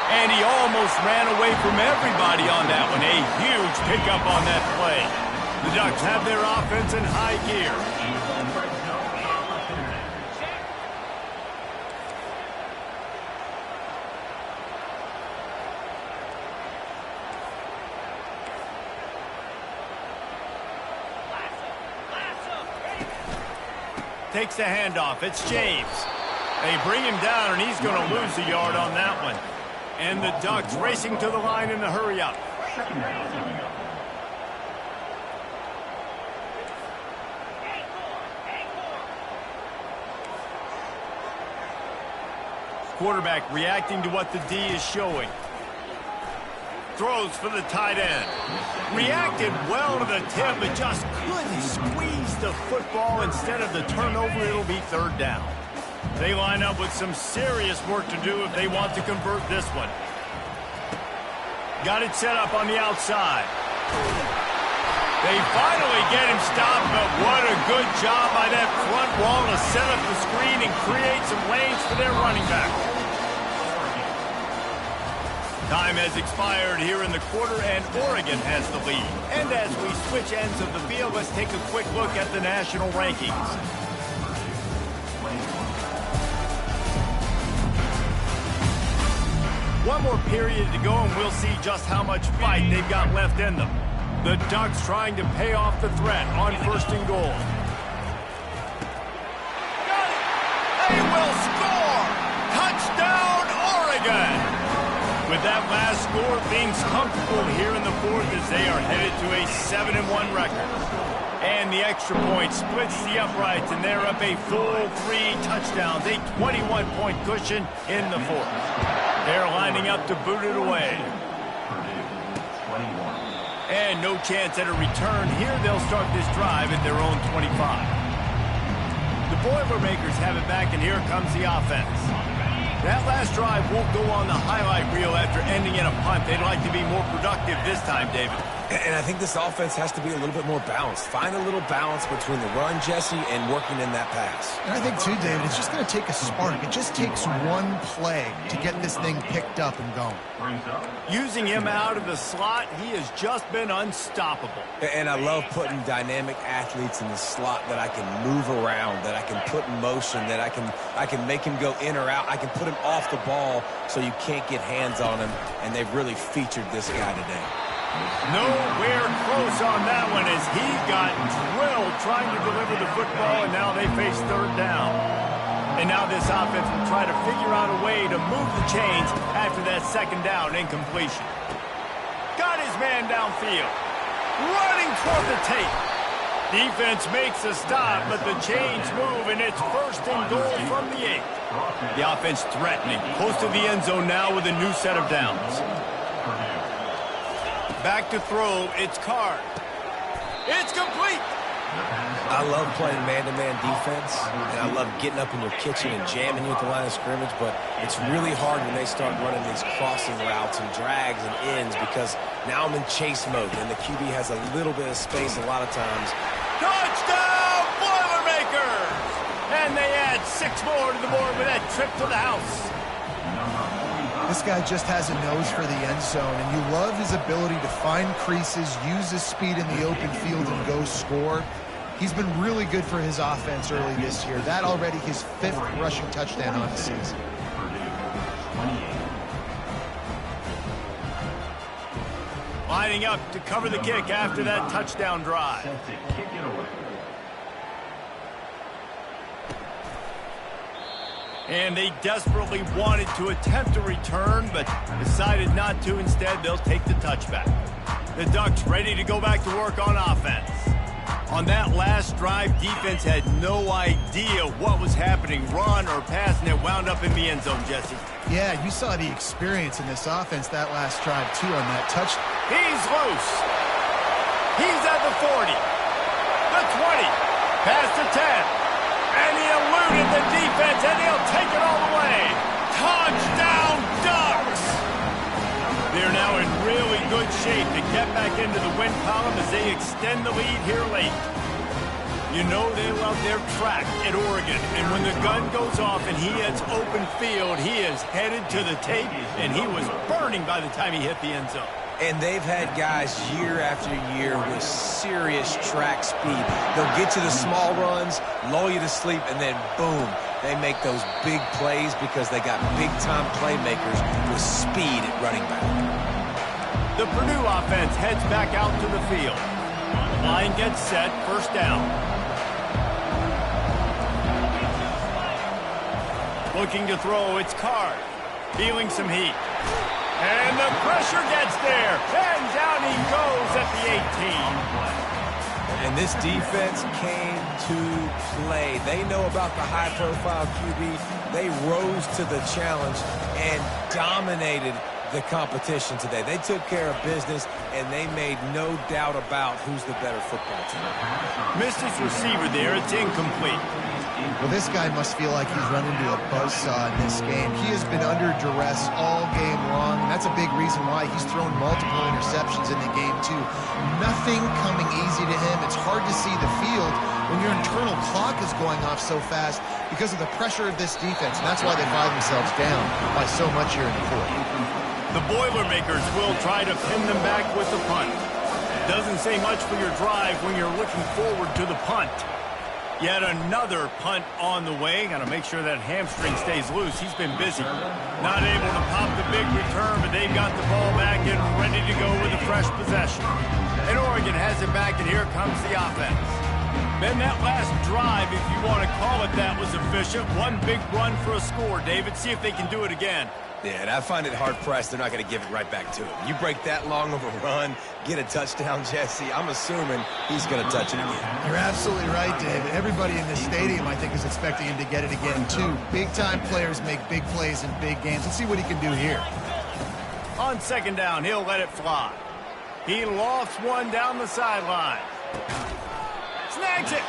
[SPEAKER 2] And he almost ran away from everybody on that one. A huge pickup on that play. The Ducks have their offense in high gear. Takes the handoff. It's James. They bring him down, and he's going to lose a yard on that one. And the Ducks racing to the line in the hurry-up. Quarterback reacting to what the D is showing. Throws for the tight end. Reacted well to the tip, but just couldn't squeeze the football. Instead of the turnover, it'll be third down. They line up with some serious work to do if they want to convert this one. Got it set up on the outside. They finally get him stopped, but what a good job by that front wall to set up the screen and create some lanes for their running back. Time has expired here in the quarter, and Oregon has the lead. And as we switch ends of the field, let's take a quick look at the national rankings. One more period to go, and we'll see just how much fight they've got left in them. The Ducks trying to pay off the threat on first and goal. Got it! They will score! Touchdown, Oregon! With that last score, things comfortable here in the fourth as they are headed to a 7-1 record. And the extra point splits the uprights, and they're up a full 3 touchdowns, a 21-point cushion in the fourth. They're lining up to boot it away. And no chance at a return here. They'll start this drive at their own 25. The Boilermakers have it back, and here comes the offense. That last drive won't go on the highlight reel after ending in a punt. They'd like to be more productive this time, David.
[SPEAKER 1] And I think this offense has to be a little bit more balanced. Find a little balance between the run, Jesse, and working in that pass.
[SPEAKER 3] And I think, too, David, it's just going to take a spark. It just takes one play to get this thing picked up and going.
[SPEAKER 2] Using him out of the slot, he has just been unstoppable.
[SPEAKER 1] And I love putting dynamic athletes in the slot that I can move around, that I can put in motion, that I can make him go in or out. I can put him off the ball so you can't get hands on him, and they've really featured this guy today.
[SPEAKER 2] Nowhere close on that one as he got drilled trying to deliver the football, and now they face third down. And now this offense will try to figure out a way to move the chains after that second down incompletion. Got his man downfield. Running toward the tape. Defense makes a stop, but the chains move, and it's first and goal from the 8. The offense threatening. Close to the end zone now with a new set of downs. Back to throw, it's Carr. It's complete.
[SPEAKER 1] I love playing man-to-man defense, and I love getting up in your kitchen and jamming you at the line of scrimmage, but it's really hard when they start running these crossing routes and drags and ends because now I'm in chase mode, and the QB has a little bit of space a lot of times.
[SPEAKER 2] Touchdown, Boilermakers! And they add 6 more to the board with that trip to the house.
[SPEAKER 3] This guy just has a nose for the end zone, and you love his ability to find creases, use his speed in the open field, and go score. He's been really good for his offense early this year. That already his 5th rushing touchdown on the season.
[SPEAKER 2] Lining up to cover the kick after that touchdown drive. And they desperately wanted to attempt a return, but decided not to. Instead, they'll take the touchback. The Ducks ready to go back to work on offense. On that last drive, defense had no idea what was happening, run or pass, and it wound up in the end zone, Jesse.
[SPEAKER 3] Yeah, you saw the experience in this offense that last drive, too, on that touch.
[SPEAKER 2] He's loose. He's at the 40, the 20, past the 10. And he eluded the defense, and he'll take it all the way. Touchdown, Ducks! They're now in really good shape to get back into the win column as they extend the lead here late. You know they love their track at Oregon, and when the gun goes off and he hits open field, he is headed to the tape, and he was burning by the time he hit the end zone.
[SPEAKER 1] And they've had guys year after year with serious track speed. They'll get you the small runs, lull you to sleep, and then boom, they make those big plays because they got big-time playmakers with speed at running back.
[SPEAKER 2] The Purdue offense heads back out to the field. Line gets set, first down. Looking to throw, it's Card. Feeling some heat. And the pressure gets there. And down he goes at the 18.
[SPEAKER 1] And this defense came to play. They know about the high-profile QB. They rose to the challenge and dominated the competition today. They took care of business, and they made no doubt about who's the better football team.
[SPEAKER 2] Missed his receiver there. It's incomplete.
[SPEAKER 3] Well, this guy must feel like he's run into a buzzsaw in this game. He has been under duress all game long, and that's a big reason why he's thrown multiple interceptions in the game, too. Nothing coming easy to him. It's hard to see the field when your internal clock is going off so fast because of the pressure of this defense, and that's why they find themselves down by so much here in the fourth.
[SPEAKER 2] The Boilermakers will try to pin them back with the punt. Doesn't say much for your drive when you're looking forward to the punt. Yet another punt on the way. Got to make sure that hamstring stays loose. He's been busy. Not able to pop the big return, but they've got the ball back and ready to go with a fresh possession. And Oregon has it back, and here comes the offense. Then that last drive, if you want to call it that, was efficient. One big run for a score, David. See if they can do it again.
[SPEAKER 1] Yeah, and I find it hard-pressed they're not going to give it right back to him. You break that long of a run, get a touchdown, Jesse, I'm assuming he's going to touch it again.
[SPEAKER 3] You're absolutely right, David. Everybody in this stadium, I think, is expecting him to get it again, too. Big-time players make big plays in big games. Let's see what he can do here.
[SPEAKER 2] On second down, he'll let it fly. He lofts one down the sideline. Snags it,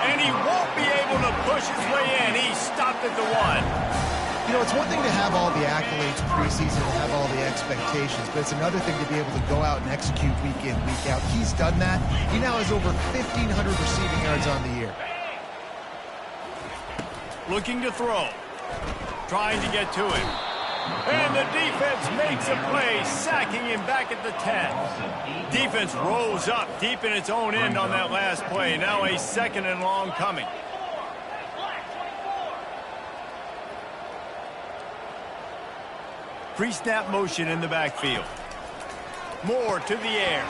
[SPEAKER 2] and he won't be able to push his way in. He stopped at the 1.
[SPEAKER 3] You know, it's one thing to have all the accolades preseason and have all the expectations, but it's another thing to be able to go out and execute week in, week out. He's done that. He now has over 1,500 receiving yards on the year.
[SPEAKER 2] Looking to throw. Trying to get to him. And the defense makes a play, sacking him back at the 10. Defense rolls up deep in its own end on that last play. Now a second and long coming. Pre-snap motion in the backfield. Moore to the air.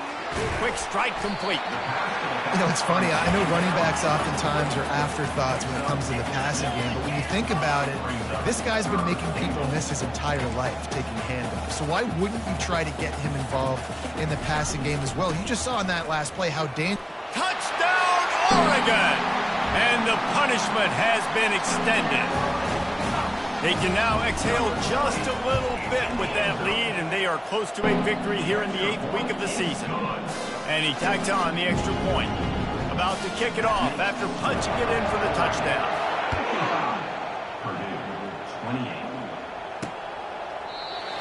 [SPEAKER 2] Quick strike complete.
[SPEAKER 3] You know, it's funny. I know running backs oftentimes are afterthoughts when it comes to the passing game, but when you think about it, this guy's been making people miss his entire life taking handoffs. So why wouldn't you try to get him involved in the passing game as well? You just saw in that last play how dangerous.
[SPEAKER 2] Touchdown, Oregon! And the punishment has been extended. They can now exhale just a little bit with that lead, and they are close to a victory here in the 8th week of the season. And he tacks on the extra point. About to kick it off after punching it in for the touchdown.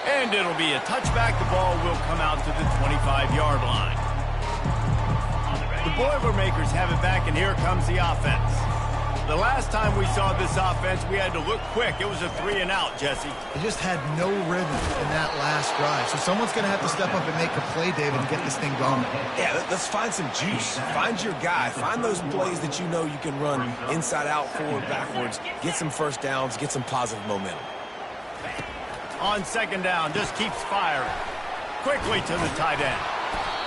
[SPEAKER 2] And it'll be a touchback. The ball will come out to the 25-yard line. The Boilermakers have it back, and here comes the offense. The last time we saw this offense, we had to look quick. It was a 3-and-out, Jesse.
[SPEAKER 3] They just had no rhythm in that last drive. So someone's going to have to step up and make a play, David, and get this thing going.
[SPEAKER 1] Yeah, let's find some juice. Find your guy. Find those plays that you know you can run inside out, forward, backwards. Get some first downs. Get some positive momentum.
[SPEAKER 2] On second down, just keeps firing. Quickly to the tight end.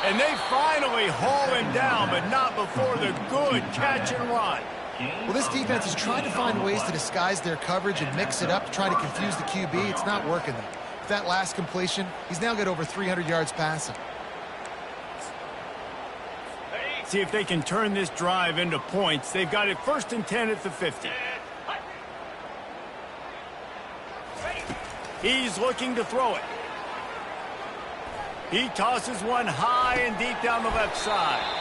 [SPEAKER 2] And they finally haul him down, but not before the good catch and run.
[SPEAKER 3] Well, this defense is trying to find ways to disguise their coverage and mix it up to try to confuse the QB. It's not working, though. With that last completion, he's now got over 300 yards passing.
[SPEAKER 2] See if they can turn this drive into points. They've got it 1st and 10 at the 50. He's looking to throw it. He tosses one high and deep down the left side.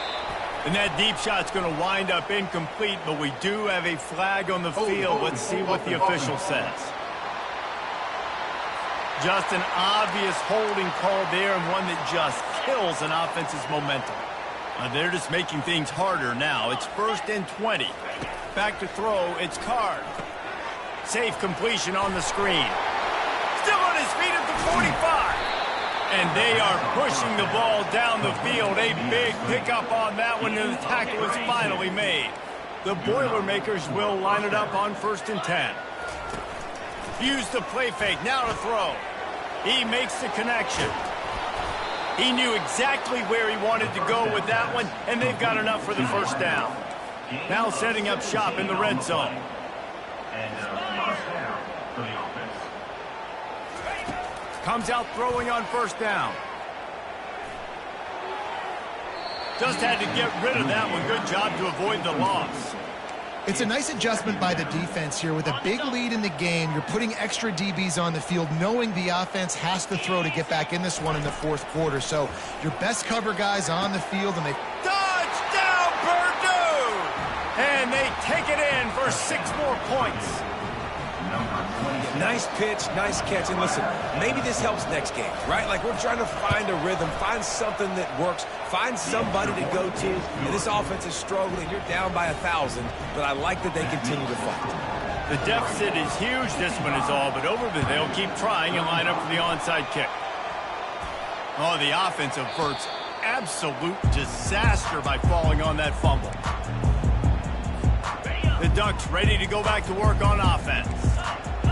[SPEAKER 2] And that deep shot's going to wind up incomplete, but we do have a flag on the field. Let's see what the official says. Just an obvious holding call there, and one that just kills an offense's momentum. They're just making things harder now. It's 1st and 20. Back to throw. It's Card. Safe completion on the screen. Still on his feet at the 45. And they are pushing the ball down the field. A big pickup on that one, and the tackle is finally made. The Boilermakers will line it up on 1st and 10. Use the play fake. Now to throw. He makes the connection. He knew exactly where he wanted to go with that one, and they've got enough for the 1st down. Now setting up shop in the red zone. Comes out throwing on 1st down. Just had to get rid of that one. Good job to avoid the loss.
[SPEAKER 3] It's a nice adjustment by the defense here. With a big lead in the game, you're putting extra DBs on the field, knowing the offense has to throw to get back in this one in the 4th quarter. So your best cover guys on the field, and they...
[SPEAKER 2] Touchdown, Purdue! And they take it in for 6 more points.
[SPEAKER 1] Nice pitch, nice catch. And listen, maybe this helps next game, right? Like, we're trying to find a rhythm, find something that works, find somebody to go to. And this offense is struggling. You're down by 1,000, but I like that they continue to fight.
[SPEAKER 2] The deficit is huge. This one is all but over, but they'll keep trying and line up for the onside kick. Oh, the offense averts absolute disaster by falling on that fumble. The Ducks ready to go back to work on offense.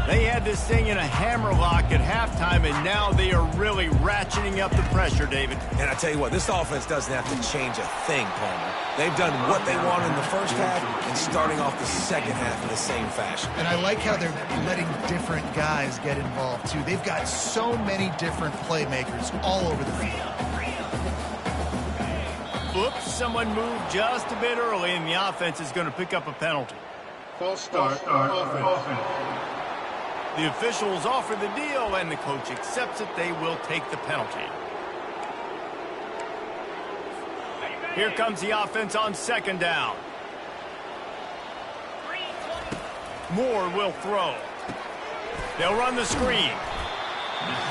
[SPEAKER 2] They had this thing in a hammerlock at halftime, and now they are really ratcheting up the pressure, David.
[SPEAKER 1] And I tell you what, this offense doesn't have to change a thing, Palmer. They've done what they wanted in the 1st half and starting off the 2nd half in the same fashion.
[SPEAKER 3] And I like how they're letting different guys get involved, too. They've got so many different playmakers all over the field.
[SPEAKER 2] Oops, someone moved just a bit early, and the offense is going to pick up a penalty.
[SPEAKER 5] False start. Offense.
[SPEAKER 2] The officials offer the deal, and the coach accepts it. They will take the penalty. Here comes the offense on 2nd down. Moore will throw. They'll run the screen.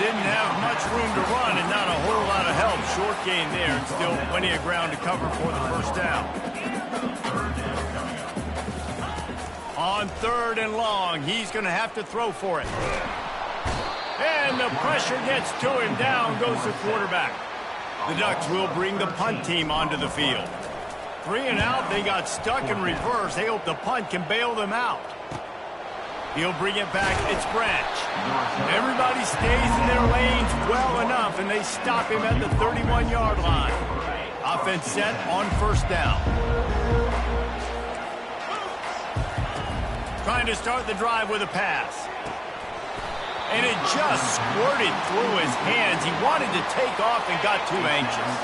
[SPEAKER 2] Didn't have much room to run and not a whole lot of help. Short gain there, and still plenty of ground to cover for the 1st down. On 3rd and long, he's going to have to throw for it. And the pressure gets to him. Down goes the quarterback. The Ducks will bring the punt team onto the field. 3 and out, they got stuck in reverse. They hope the punt can bail them out. He'll bring it back. It's Branch. Everybody stays in their lanes well enough, and they stop him at the 31-yard line. Offense set on 1st down. Trying to start the drive with a pass. And it just squirted through his hands. He wanted to take off and got too anxious.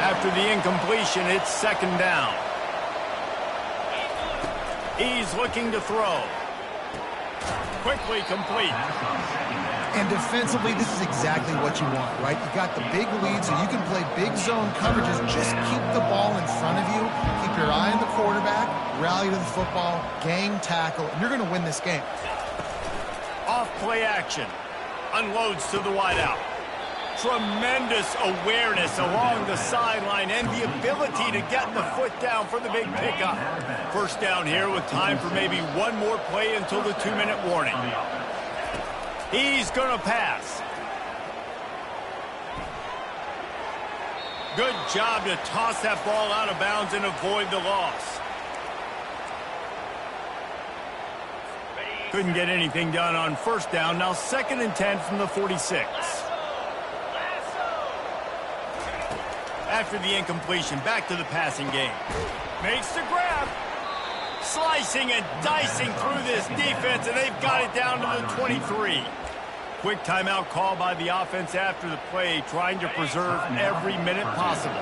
[SPEAKER 2] After the incompletion, it's 2nd down. He's looking to throw. Quickly complete.
[SPEAKER 3] And defensively, this is exactly what you want, right? You got the big lead, so you can play big zone coverages. Just keep the ball in front of you. Keep your eye on the quarterback. Rally to the football. Gang tackle. And you're going to win this game.
[SPEAKER 2] Off play action. Unloads to the wideout. Tremendous awareness along the sideline and the ability to get the foot down for the big pickup. 1st down here with time for maybe one more play until the 2-minute warning. He's going to pass. Good job to toss that ball out of bounds and avoid the loss. Couldn't get anything done on 1st down. Now 2nd and 10 from the 46. After the incompletion, back to the passing game. Makes the grab. Slicing and dicing through this defense, and they've got it down to the 23. Quick timeout call by the offense after the play, trying to preserve every minute possible.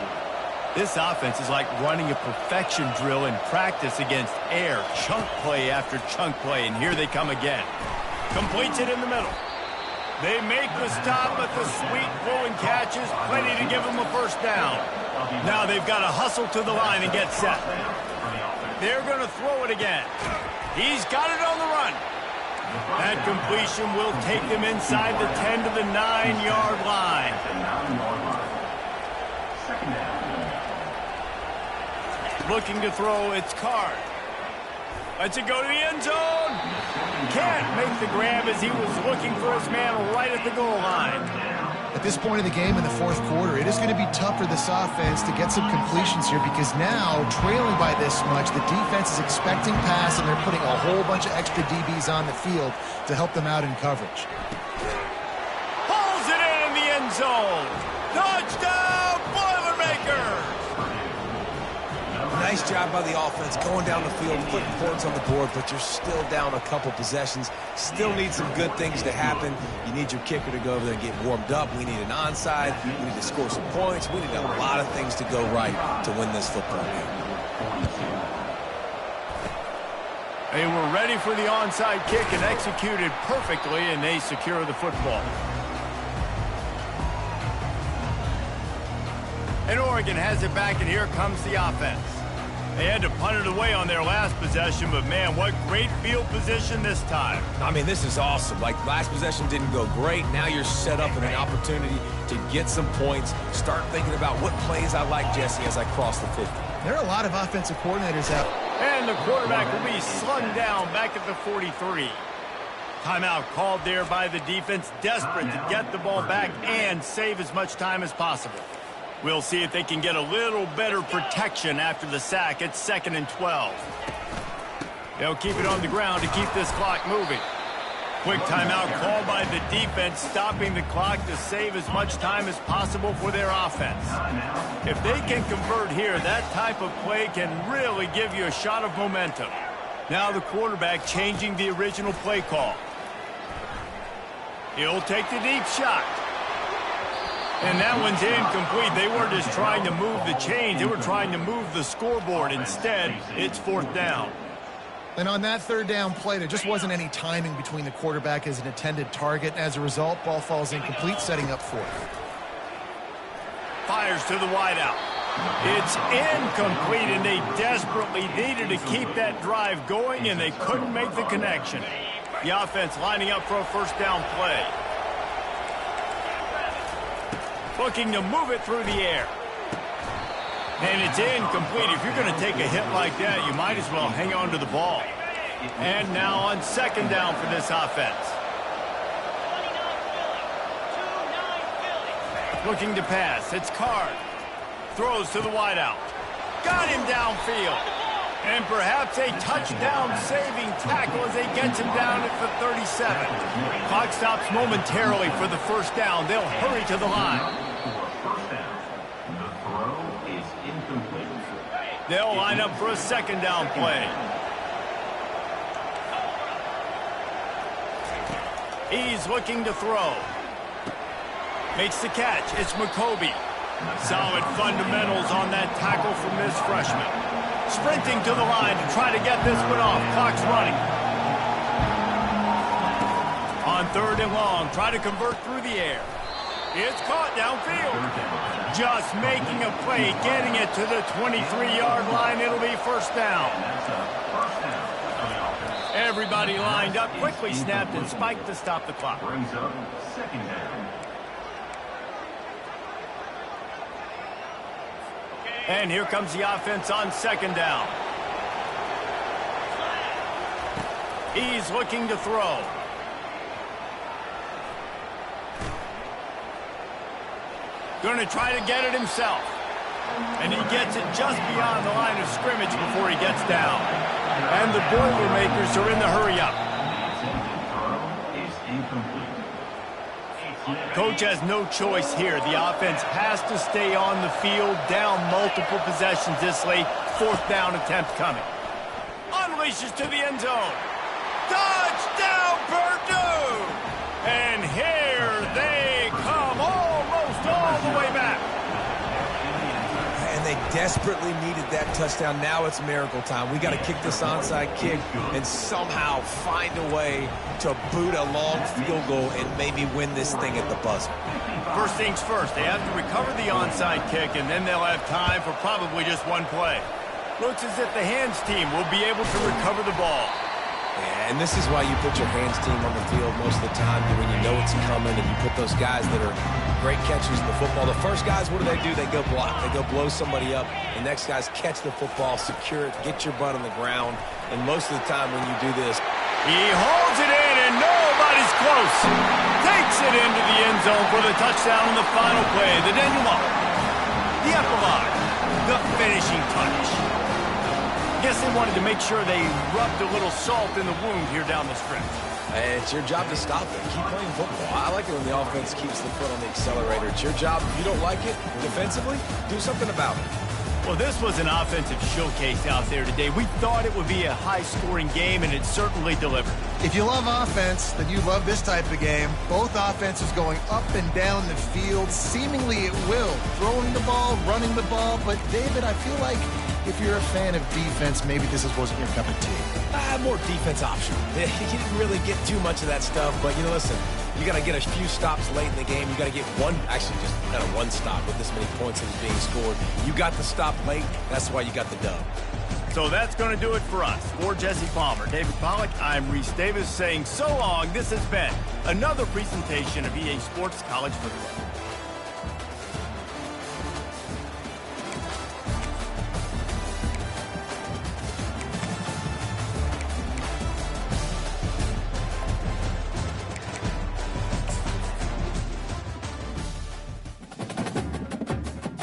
[SPEAKER 2] This offense is like running a perfection drill in practice against air. Chunk play after chunk play, and here they come again. Completes it in the middle. They make the stop, but the sweet flowing catch is plenty to give them a 1st down. Now they've got to hustle to the line and get set. They're going to throw it again. He's got it on the run. That completion will take them inside the 10 to the 9-yard line. looking to throw. It's Card. Lets it go to the end zone. Can't make the grab as he was looking for his man right at the goal line.
[SPEAKER 3] At this point in the game in the fourth quarter, it is going to be tough for this offense to get some completions here because now, trailing by this much, the defense is expecting pass and they're putting a whole bunch of extra DBs on the field to help them out in coverage.
[SPEAKER 2] Pulls it in the end zone. Touchdown, Boilermakers!
[SPEAKER 1] Nice job by the offense going down the field, putting points on the board, but you're still down a couple possessions. Still need some good things to happen. You need your kicker to go over there and get warmed up. We need an onside. We need to score some points. We need a lot of things to go right to win this football game.
[SPEAKER 2] They were ready for the onside kick and executed perfectly, and they secure the football. And Oregon has it back, and here comes the offense. They had to punt it away on their last possession, but man, what great field position this time.
[SPEAKER 1] I mean, this is awesome. Like, last possession didn't go great. Now you're set up in an opportunity to get some points. Start thinking about what plays I like, Jesse, as I cross the 50.
[SPEAKER 3] There are a lot of offensive coordinators out.
[SPEAKER 2] And the quarterback will be slung down back at the 43. Timeout called there by the defense, desperate to get the ball back and save as much time as possible. We'll see if they can get a little better protection after the sack. It's 2nd and 12. They'll keep it on the ground to keep this clock moving. Quick timeout called by the defense, stopping the clock to save as much time as possible for their offense. If they can convert here, that type of play can really give you a shot of momentum. Now the quarterback changing the original play call. He'll take the deep shot. And that one's incomplete. They weren't just trying to move the chains. They were trying to move the scoreboard. Instead, it's 4th down.
[SPEAKER 3] And on that 3rd down play, there just wasn't any timing between the quarterback as an intended target. As a result, ball falls incomplete, setting up 4th.
[SPEAKER 2] Fires to the wideout. It's incomplete, and they desperately needed to keep that drive going, and they couldn't make the connection. The offense lining up for a 1st down play. Looking to move it through the air. And it's incomplete. If you're going to take a hit like that, you might as well hang on to the ball. And now on 2nd down for this offense. Looking to pass. It's Card. Throws to the wideout. Got him downfield. And perhaps a touchdown-saving tackle as they get him down at the 37. Clock stops momentarily for the 1st down. They'll hurry to the line. They'll line up for a 2nd down play. He's looking to throw. Makes the catch. It's McCoby. Solid fundamentals on that tackle from this freshman. Sprinting to the line to try to get this one off. Clock's running. On 3rd and long, try to convert through the air. It's caught downfield. Just making a play, getting it to the 23-yard line. It'll be 1st down. Everybody lined up, quickly snapped and spiked to stop the clock. And here comes the offense on 2nd down. He's looking to throw. Going to try to get it himself. And he gets it just beyond the line of scrimmage before he gets down. And the Boilermakers are in the hurry-up. Coach has no choice here. The offense has to stay on the field, down multiple possessions this late. 4th down attempt coming. Unleashes to the end zone. Touchdown, Purdue! And here they come, almost all the way back.
[SPEAKER 1] And they desperately needed that touchdown. Now it's miracle time. We got to kick this onside kick and somehow find a way to boot a long field goal and maybe win this thing at the buzzer.
[SPEAKER 2] First things first, they have to recover the onside kick, and then they'll have time for probably just one play. Looks as if the hands team will be able to recover the ball.
[SPEAKER 1] And this is why you put your hands team on the field most of the time when you know it's coming, and you put those guys that are great catchers of the football. The first guys, what do? They go block. They go blow somebody up. The next guys catch the football, secure it, get your butt on the ground. And most of the time when you do this,
[SPEAKER 2] he holds it in, and nobody's close. Takes it into the end zone for the touchdown in the final play. The denouement, the epilogue, the finishing touch. Guess they wanted to make sure they rubbed a little salt in the wound here down the stretch.
[SPEAKER 1] it's your job to stop it. Keep playing football. I like it when the offense keeps the foot on the accelerator. It's your job. If you don't like it defensively, do something about it.
[SPEAKER 2] Well, this was an offensive showcase out there today. We thought it would be a high-scoring game, and it certainly delivered.
[SPEAKER 3] If you love offense, then you love this type of game. Both offenses going up and down the field, seemingly at will. Throwing the ball, running the ball. But, David, I feel like if you're a fan of defense, maybe this wasn't your cup of tea.
[SPEAKER 1] More defense option. You didn't really get too much of that stuff, but, listen, you got to get a few stops late in the game. You got to get one stop with this many points that was being scored. You got the stop late. That's why you got the dub.
[SPEAKER 2] So that's going to do it for us. For Jesse Palmer, David Pollack, I'm Reese Davis saying so long. This has been another presentation of EA Sports College Football.